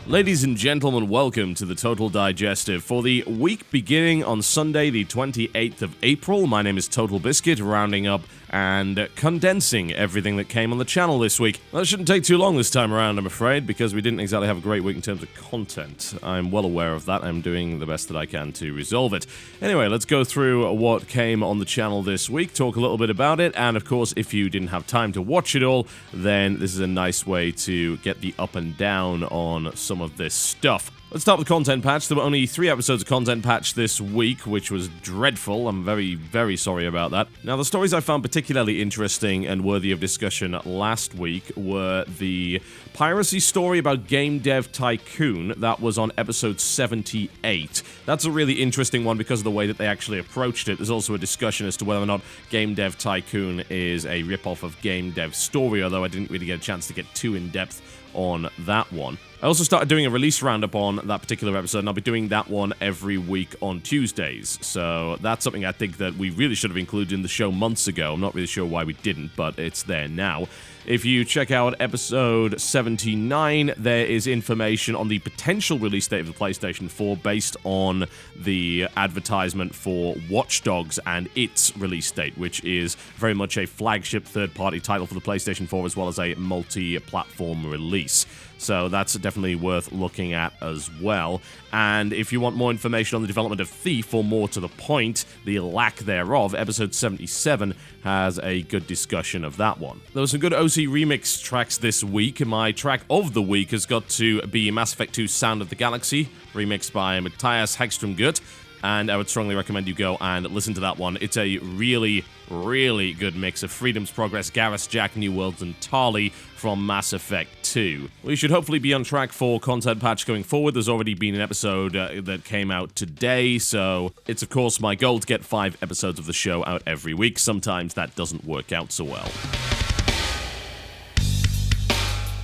Ladies and gentlemen, welcome to the Total Digestive. For the week beginning on Sunday, the 28th of April, my name is TotalBiscuit, rounding up and condensing everything that came on the channel this week. That shouldn't take too long this time around, I'm afraid, because we didn't exactly have a great week in terms of content. I'm well aware of that. I'm doing the best that I can to resolve it. Anyway, let's go through what came on the channel this week, talk a little bit about it, and of course, if you didn't have time to watch it all, then this is a nice way to get the up and down on some of this stuff. Let's start with Content Patch. There were only 3 episodes of Content Patch this week, which was dreadful. I'm very, very sorry about that. Now, the stories I found particularly interesting and worthy of discussion last week were the piracy story about Game Dev Tycoon that was on episode 78. That's a really interesting one because of the way that they actually approached it. There's also a discussion as to whether or not Game Dev Tycoon is a ripoff of Game Dev Story, although I didn't really get a chance to get too in-depth on that one. I also started doing a release roundup on that particular episode, and I'll be doing that one every week on Tuesdays. So that's something I think that we really should have included in the show months ago. I'm not really sure why we didn't, but it's there now. If you check out episode 79, there is information on the potential release date of the PlayStation 4 based on the advertisement for Watch Dogs and its release date, which is very much a flagship third-party title for the PlayStation 4 as well as a multi-platform release. So that's definitely worth looking at as well. And if you want more information on the development of Thief, or more to the point, the lack thereof, episode 77 has a good discussion of that one. There were some good OC remix tracks this week. My track of the week has got to be Mass Effect 2 Sound of the Galaxy, remixed by Matthias Hagström-Gut. And I would strongly recommend you go and listen to that one. It's a really, really good mix of Freedom's Progress, Garrus, Jack, New Worlds, and Tali from Mass Effect 2. We should hopefully be on track for Content Patch going forward. There's already been an episode that came out today, so it's of course my goal to get 5 episodes of the show out every week. Sometimes that doesn't work out so well.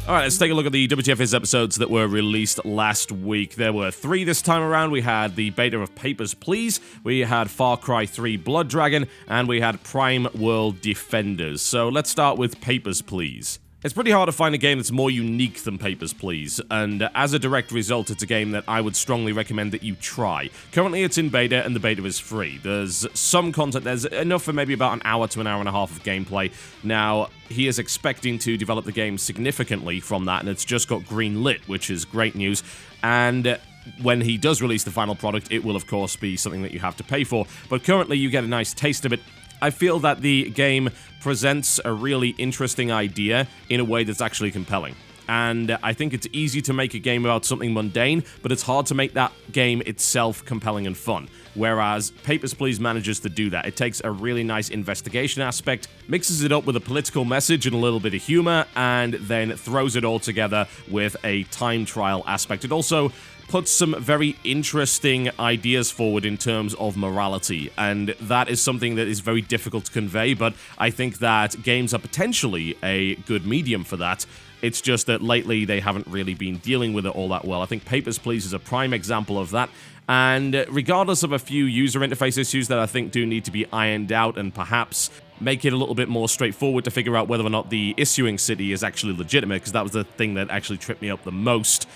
Alright, let's take a look at the WTF Is episodes that were released last week. There were 3 this time around. We had the beta of Papers, Please, we had Far Cry 3 Blood Dragon, and we had Prime World Defenders. So let's start with Papers, Please. It's pretty hard to find a game that's more unique than Papers, Please, and as a direct result, it's a game that I would strongly recommend that you try. Currently, it's in beta, and the beta is free. There's some content, there's enough for maybe about an hour to an hour and a half of gameplay. Now, he is expecting to develop the game significantly from that, and it's just got green lit, which is great news, and when he does release the final product, it will of course be something that you have to pay for, but currently you get a nice taste of it. I feel that the game presents a really interesting idea in a way that's actually compelling. And I think it's easy to make a game about something mundane, but it's hard to make that game itself compelling and fun. Whereas Papers, Please manages to do that. It takes a really nice investigation aspect, mixes it up with a political message and a little bit of humor, and then throws it all together with a time trial aspect. It also puts some very interesting ideas forward in terms of morality, and that is something that is very difficult to convey, but I think that games are potentially a good medium for that. It's just that lately they haven't really been dealing with it all that well. I think Papers, Please is a prime example of that, and regardless of a few user interface issues that I think do need to be ironed out and perhaps make it a little bit more straightforward to figure out whether or not the issuing city is actually legitimate, because that was the thing that actually tripped me up the most.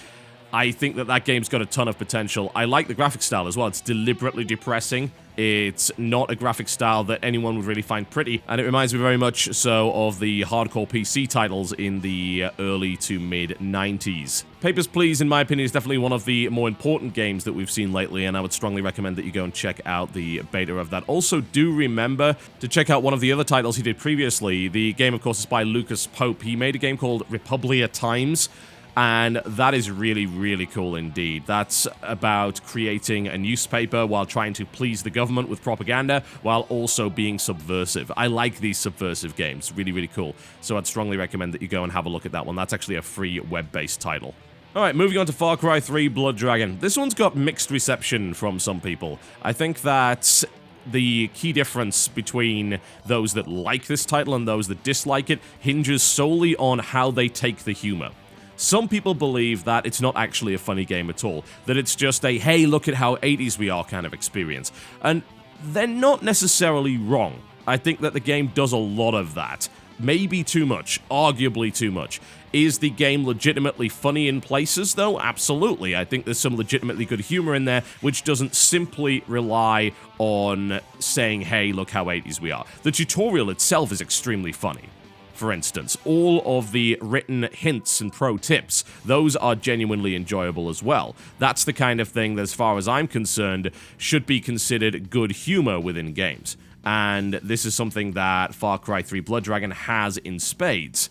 I think that that game's got a ton of potential. I like the graphic style as well. It's deliberately depressing. It's not a graphic style that anyone would really find pretty, and it reminds me very much so of the hardcore PC titles in the early to mid-90s. Papers, Please, in my opinion, is definitely one of the more important games that we've seen lately, and I would strongly recommend that you go and check out the beta of that. Also, do remember to check out one of the other titles he did previously. The game, of course, is by Lucas Pope. He made a game called Republia Times, and that is really, really cool indeed. That's about creating a newspaper while trying to please the government with propaganda, while also being subversive. I like these subversive games. Really, really cool. So I'd strongly recommend that you go and have a look at that one. That's actually a free web-based title. Alright, moving on to Far Cry 3 Blood Dragon. This one's got mixed reception from some people. I think that the key difference between those that like this title and those that dislike it hinges solely on how they take the humor. Some people believe that it's not actually a funny game at all, that it's just a, hey, look at how 80s we are kind of experience. And they're not necessarily wrong. I think that the game does a lot of that. Maybe too much, arguably too much. Is the game legitimately funny in places, though? Absolutely. I think there's some legitimately good humor in there, which doesn't simply rely on saying, hey, look how 80s we are. The tutorial itself is extremely funny. For instance, all of the written hints and pro tips, those are genuinely enjoyable as well. That's the kind of thing that, as far as I'm concerned, should be considered good humor within games. And this is something that Far Cry 3 Blood Dragon has in spades.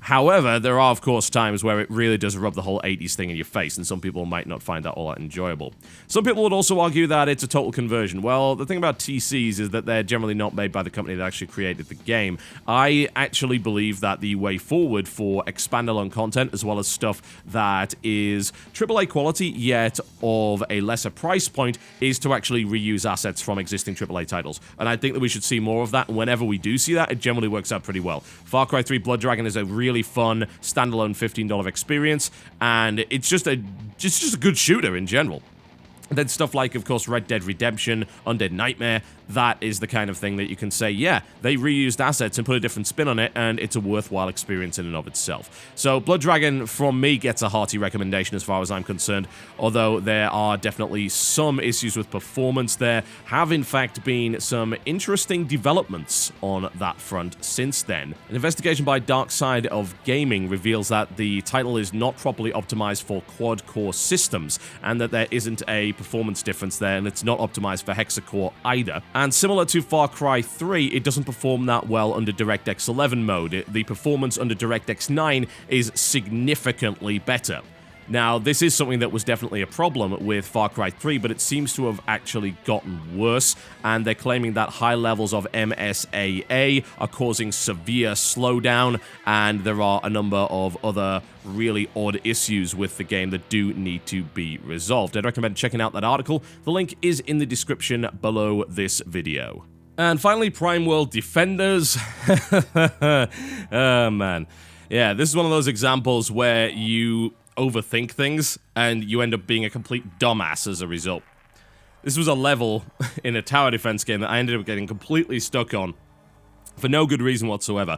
However, there are, of course, times where it really does rub the whole 80s thing in your face, and some people might not find that all that enjoyable. Some people would also argue that it's a total conversion. Well, the thing about TCs is that they're generally not made by the company that actually created the game. I actually believe that the way forward for expandalone content, as well as stuff that is AAA quality, yet of a lesser price point, is to actually reuse assets from existing AAA titles. And I think that we should see more of that, and whenever we do see that, it generally works out pretty well. Far Cry 3 Blood Dragon is a really fun standalone $15 experience, and it's just a good shooter in general. And then stuff like, of course, Red Dead Redemption, Undead Nightmare, that is the kind of thing that you can say, yeah, they reused assets and put a different spin on it, and it's a worthwhile experience in and of itself. So Blood Dragon, from me, gets a hearty recommendation as far as I'm concerned, although there are definitely some issues with performance. There have, in fact, been some interesting developments on that front since then. An investigation by Dark Side of Gaming reveals that the title is not properly optimized for quad-core systems, and that there isn't a performance difference there, and it's not optimized for hexa-core either. And similar to Far Cry 3, it doesn't perform that well under DirectX 11 mode. The performance under DirectX 9 is significantly better. Now, this is something that was definitely a problem with Far Cry 3, but it seems to have actually gotten worse, and they're claiming that high levels of MSAA are causing severe slowdown, and there are a number of other really odd issues with the game that do need to be resolved. I'd recommend checking out that article. The link is in the description below this video. And finally, Prime World Defenders. Oh, man. Yeah, this is one of those examples where you overthink things, and you end up being a complete dumbass as a result. This was a level in a tower defense game that I ended up getting completely stuck on for no good reason whatsoever.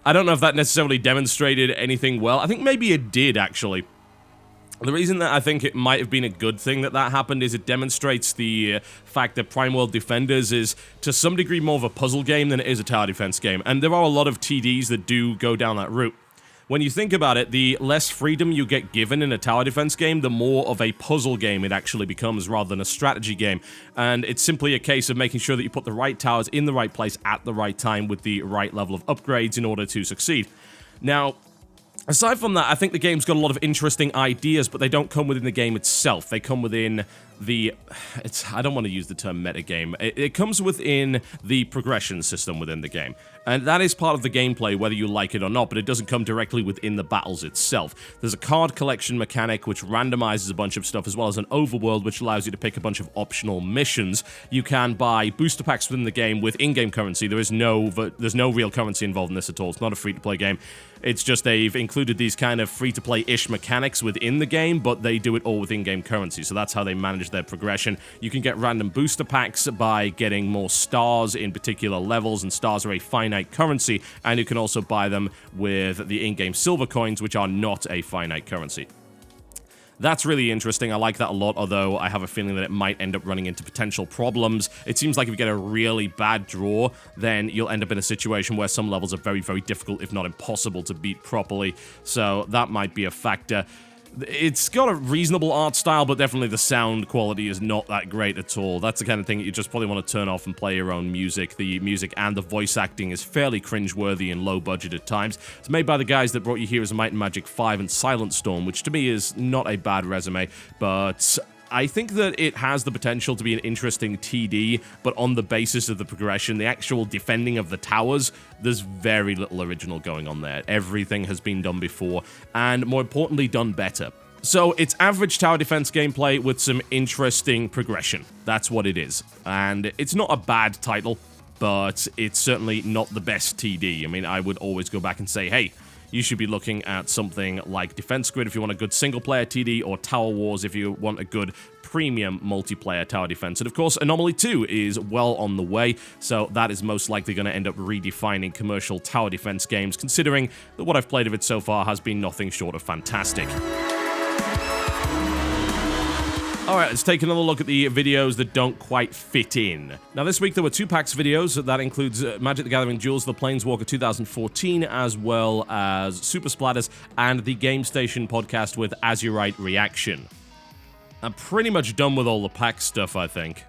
I don't know if that necessarily demonstrated anything well. I think maybe it did, actually. The reason that I think it might have been a good thing that that happened is it demonstrates the fact that Prime World Defenders is, to some degree, more of a puzzle game than it is a tower defense game, and there are a lot of TDs that do go down that route. When you think about it, the less freedom you get given in a tower defense game, the more of a puzzle game it actually becomes rather than a strategy game. And it's simply a case of making sure that you put the right towers in the right place at the right time with the right level of upgrades in order to succeed. Now, aside from that, I think the game's got a lot of interesting ideas, but they don't come within the game itself. They come within the... I don't want to use the term metagame. It comes within the progression system within the game. And that is part of the gameplay, whether you like it or not, but it doesn't come directly within the battles itself. There's a card collection mechanic which randomizes a bunch of stuff, as well as an overworld which allows you to pick a bunch of optional missions. You can buy booster packs within the game with in-game currency. There's no real currency involved in this at all. It's not a free-to-play game. It's just they've included these kind of free-to-play-ish mechanics within the game, but they do it all with in-game currency, so that's how they manage their progression. You can get random booster packs by getting more stars in particular levels, and stars are a finite currency, and you can also buy them with the in-game silver coins, which are not a finite currency. That's really interesting. I like that a lot, although I have a feeling that it might end up running into potential problems. It seems like if you get a really bad draw, then you'll end up in a situation where some levels are very, very difficult, if not impossible, to beat properly. So that might be a factor. It's got a reasonable art style, but definitely the sound quality is not that great at all. That's the kind of thing that you just probably want to turn off and play your own music. The music and the voice acting is fairly cringeworthy and low budget at times. It's made by the guys that brought you Heroes of Might and Magic 5 and Silent Storm, which to me is not a bad resume, but I think that it has the potential to be an interesting TD, but on the basis of the progression, the actual defending of the towers, there's very little original going on there. Everything has been done before, and more importantly, done better. So it's average tower defense gameplay with some interesting progression. That's what it is. And it's not a bad title, but it's certainly not the best TD. I mean, I would always go back and say, hey, you should be looking at something like Defense Grid if you want a good single-player TD, or Tower Wars if you want a good premium multiplayer tower defense. And of course, Anomaly 2 is well on the way, so that is most likely going to end up redefining commercial tower defense games, considering that what I've played of it so far has been nothing short of fantastic. Alright, let's take another look at the videos that don't quite fit in. Now this week there were 2 PAX videos, that includes Magic the Gathering Duels of the Planeswalker 2014, as well as Super Splatters, and the Game Station podcast with Azurite Reaction. I'm pretty much done with all the PAX stuff, I think.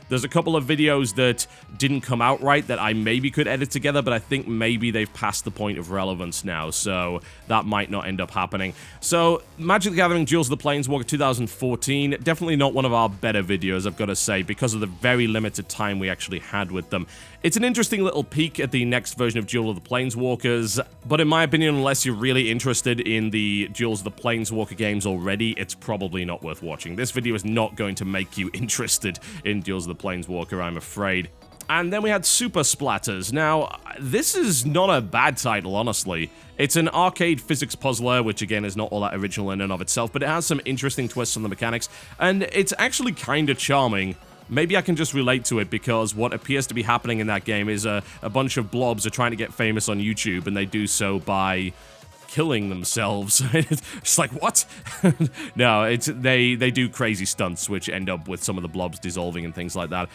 There's a couple of videos that didn't come out right that I maybe could edit together, but I think maybe they've passed the point of relevance now, so that might not end up happening. So, Magic the Gathering Duels of the Planeswalker 2014, definitely not one of our better videos, I've got to say, because of the very limited time we actually had with them. It's an interesting little peek at the next version of Duel of the Planeswalkers, but in my opinion, unless you're really interested in the Duels of the Planeswalker games already, it's probably not worth watching. This video is not going to make you interested in Duels of the Planeswalker, I'm afraid. And then we had Super Splatters. Now, this is not a bad title, honestly. It's an arcade physics puzzler, which again is not all that original in and of itself, but it has some interesting twists on the mechanics, and it's actually kind of charming. Maybe I can just relate to it because what appears to be happening in that game is a bunch of blobs are trying to get famous on YouTube, and they do so by killing themselves. It's like, what? No, they do crazy stunts which end up with some of the blobs dissolving and things like that.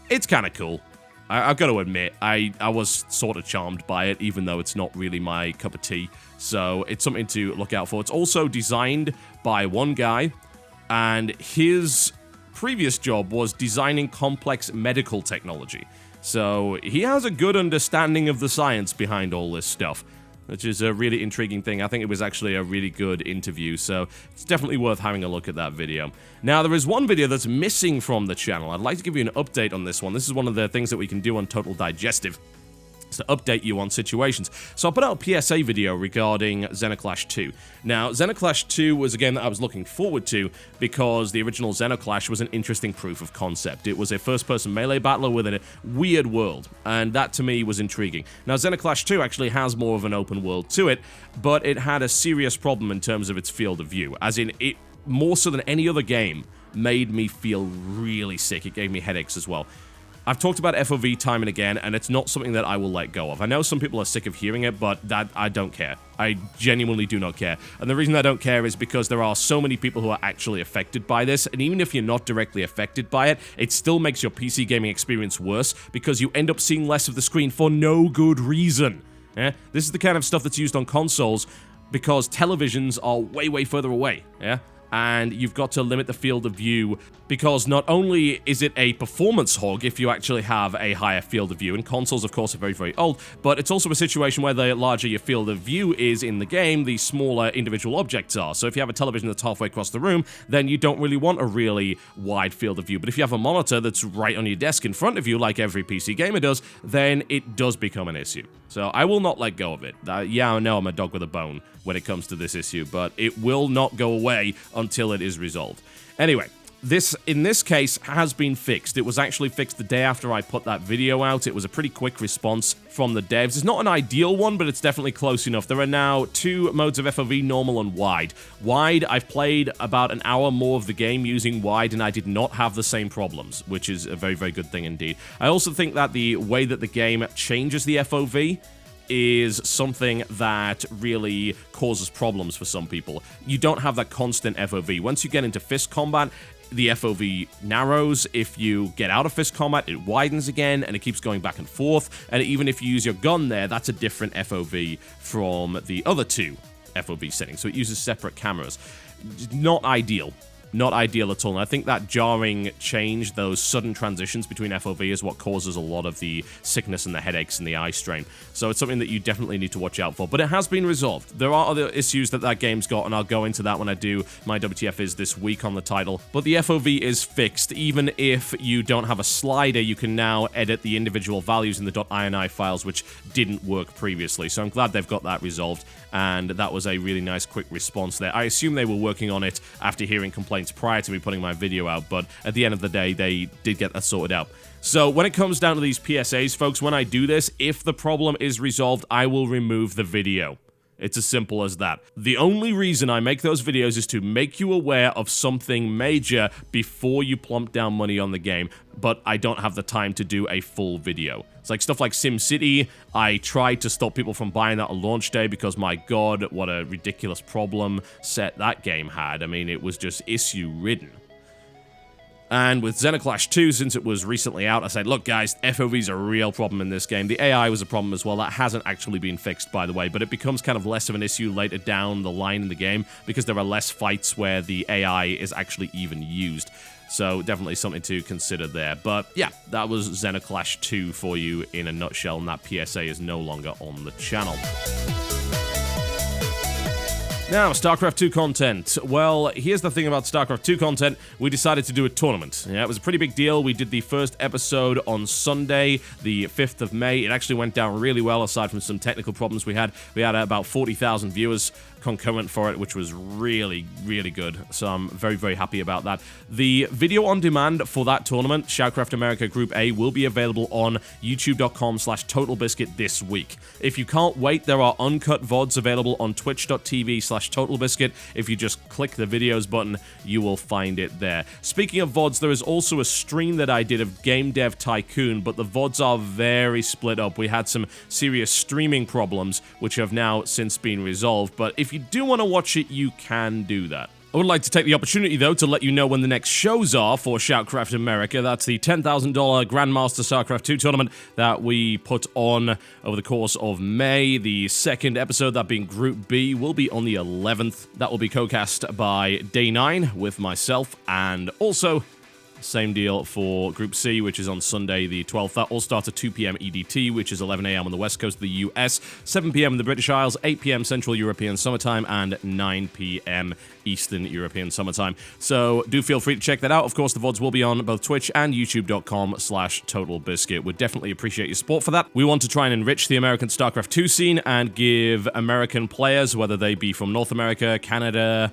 It's kind of cool. I've got to admit, I was sort of charmed by it, even though it's not really my cup of tea. So it's something to look out for. It's also designed by one guy, and his previous job was designing complex medical technology. So he has a good understanding of the science behind all this stuff, which is a really intriguing thing. I think it was actually a really good interview, so it's definitely worth having a look at that video. Now, there is one video that's missing from the channel. I'd like to give you an update on this one. This is one of the things that we can do on Total Digestive, to update you on situations. So I put out a PSA video regarding Xenoclash 2. Now, Xenoclash 2 was a game that I was looking forward to because the original Xenoclash was an interesting proof of concept. It was a first-person melee battler with a weird world, and that to me was intriguing. Now, Xenoclash 2 actually has more of an open world to it, but it had a serious problem in terms of its field of view, as in it, more so than any other game, made me feel really sick. It gave me headaches as well. I've talked about FOV time and again, and it's not something that I will let go of. I know some people are sick of hearing it, but that I don't care. I genuinely do not care. And the reason I don't care is because there are so many people who are actually affected by this, and even if you're not directly affected by it, it still makes your PC gaming experience worse because you end up seeing less of the screen for no good reason. Yeah? This is the kind of stuff that's used on consoles because televisions are way, way further away. Yeah? And you've got to limit the field of view because not only is it a performance hog if you actually have a higher field of view, and consoles of course are very, very old, but it's also a situation where the larger your field of view is in the game, the smaller individual objects are. So if you have a television that's halfway across the room, then you don't really want a really wide field of view. But if you have a monitor that's right on your desk in front of you, like every PC gamer does, then it does become an issue. So I will not let go of it. Yeah, I know I'm a dog with a bone when it comes to this issue, but it will not go away until it is resolved. Anyway, this, in this case, has been fixed. It was actually fixed the day after I put that video out. It was a pretty quick response from the devs. It's not an ideal one, but it's definitely close enough. There are now 2 modes of FOV, normal and wide. Wide, I've played about an hour more of the game using wide, and I did not have the same problems, which is a very, very good thing indeed. I also think that the way that the game changes the FOV is something that really causes problems for some people. You don't have that constant FOV. Once you get into fist combat, the FOV narrows. If you get out of fist combat, it widens again, and it keeps going back and forth. And even if you use your gun there, that's a different FOV from the other 2 FOV settings. So it uses separate cameras. Not ideal. Not ideal at all, and I think that jarring change, those sudden transitions between FOV is what causes a lot of the sickness and the headaches and the eye strain. So it's something that you definitely need to watch out for, but it has been resolved. There are other issues that that game's got, and I'll go into that when I do my WTF Is this week on the title, but the FOV is fixed. Even if you don't have a slider, you can now edit the individual values in the .ini files, which didn't work previously, so I'm glad they've got that resolved, and that was a really nice quick response there. I assume they were working on it after hearing complaints prior to me putting my video out, but at the end of the day, they did get that sorted out. So when it comes down to these PSAs, folks, when I do this, if the problem is resolved, I will remove the video. It's as simple as that. The only reason I make those videos is to make you aware of something major before you plump down money on the game, but I don't have the time to do a full video. It's like stuff like SimCity. I tried to stop people from buying that on launch day because, my god, what a ridiculous problem set that game had. I mean, it was just issue-ridden. And with Xenoclash 2, since it was recently out, I said, look guys, FOV's a real problem in this game. The AI was a problem as well. That hasn't actually been fixed, by the way, but it becomes kind of less of an issue later down the line in the game because there are less fights where the AI is actually even used. So definitely something to consider there. But yeah, that was Xenoclash 2 for you in a nutshell, and that PSA is no longer on the channel. Now, StarCraft 2 content. Well, here's the thing about StarCraft 2 content. We decided to do a tournament. Yeah, it was a pretty big deal. We did the first episode on Sunday, the 5th of May. It actually went down really well, aside from some technical problems we had. We had about 40,000 viewers concurrent for it, which was really, really good. So I'm very, very happy about that. The video on demand for that tournament, Shoutcraft America Group A, will be available on youtube.com/TotalBiscuit this week. If you can't wait, there are uncut VODs available on twitch.tv/TotalBiscuit. If you just click the videos button, you will find it there. Speaking of VODs, there is also a stream that I did of Game Dev Tycoon, but the VODs are very split up. We had some serious streaming problems, which have now since been resolved, but if you do want to watch it, you can do that. I would like to take the opportunity, though, to let you know when the next shows are for Shoutcraft America. That's the $10,000 Grandmaster StarCraft 2 tournament that we put on over the course of May. The second episode, that being Group B, will be on the 11th. That will be co-cast by Day 9 with myself, and also same deal for Group C, which is on Sunday the 12th. That all starts at 2 p.m. EDT, which is 11 a.m. on the west coast of the US, 7 p.m. in the British Isles, 8 p.m. Central European Summertime, and 9 p.m. Eastern European Summertime. So do feel free to check that out. Of course, the VODs will be on both Twitch and youtube.com/TotalBiscuit. Would definitely appreciate your support for that. We want to try and enrich the American StarCraft 2 scene and give American players, whether they be from North America, Canada,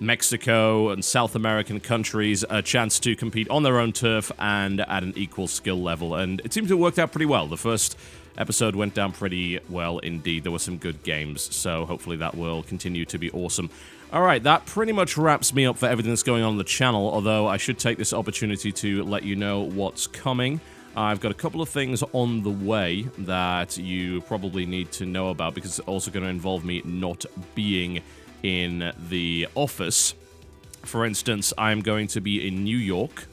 Mexico, and South American countries, a chance to compete on their own turf and at an equal skill level. And it seems to have worked out pretty well. The first episode went down pretty well indeed. There were some good games, so hopefully that will continue to be awesome. Alright, that pretty much wraps me up for everything that's going on the channel, although I should take this opportunity to let you know what's coming. I've got a couple of things on the way that you probably need to know about, because it's also going to involve me not being in the office. For instance, I'm going to be in New York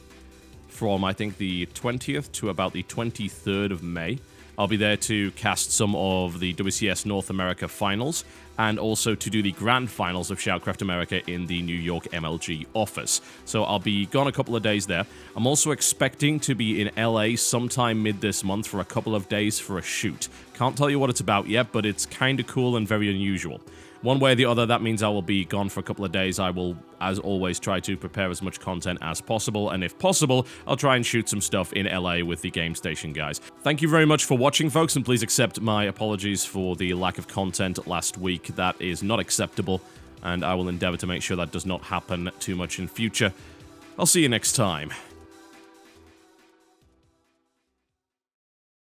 from, I think, the 20th to about the 23rd of May. I'll be there to cast some of the WCS North America finals, and also to do the grand finals of Shoutcraft America in the New York MLG office. So I'll be gone a couple of days there. I'm also expecting to be in LA sometime mid this month for a couple of days for a shoot. Can't tell you what it's about yet, but it's kind of cool and very unusual. One way or the other, that means I will be gone for a couple of days. I will, as always, try to prepare as much content as possible, and if possible, I'll try and shoot some stuff in LA with the Game Station guys. Thank you very much for watching, folks, and please accept my apologies for the lack of content last week. That is not acceptable, and I will endeavor to make sure that does not happen too much in future. I'll see you next time.